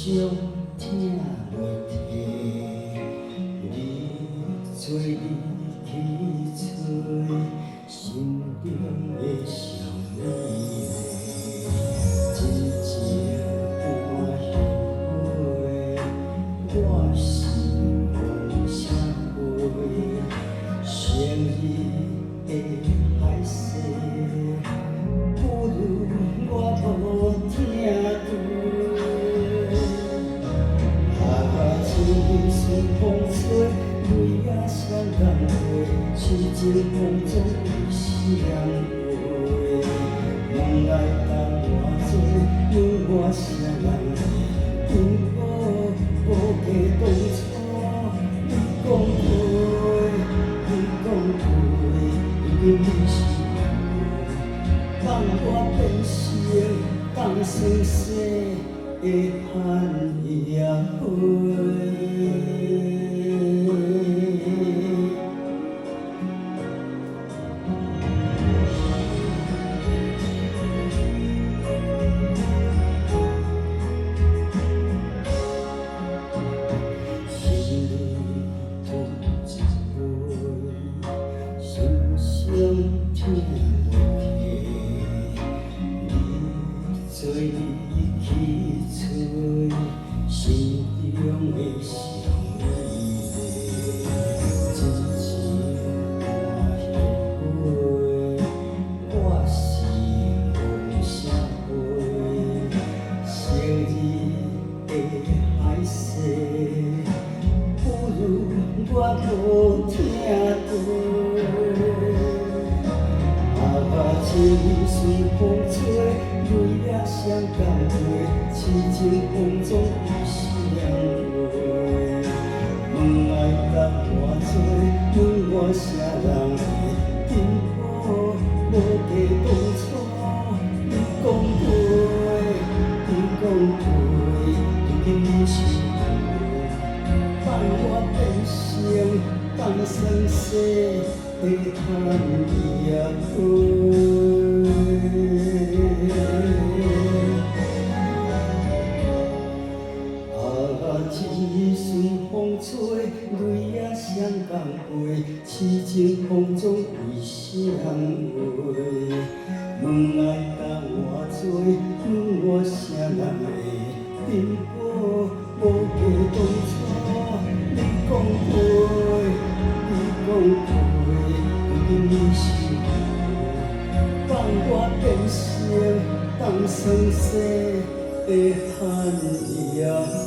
伤痛袂停，你做你去找心中的小美丽，真情半虚伪，我心梦写花，情意的海誓，不如我无听对。 随风吹，泪也双人飞，痴情梦中为谁回？梦来等我做，问我啥人会幸福？无计当初，你讲过，你讲过，已经你是我，放我变成当生死的盼夜花。 听袂起，你做你去找心中的小美丽，真情半虚伪，我是梦写花，情意的海誓，不如我无听对。 情意随风吹，泪也双共飞，痴情梦中为谁回？问爱等我做，问我啥人会幸福？无计当初，你讲过，你讲过，如今你是我，放我变成当生死的盼夜花。 一顺风吹，泪也双共飞，痴情梦中为谁回？问爱甲我做，问我啥人会幸福？无计当初，你讲过，你讲过，如今你是我，放我变成当生死的盼夜花。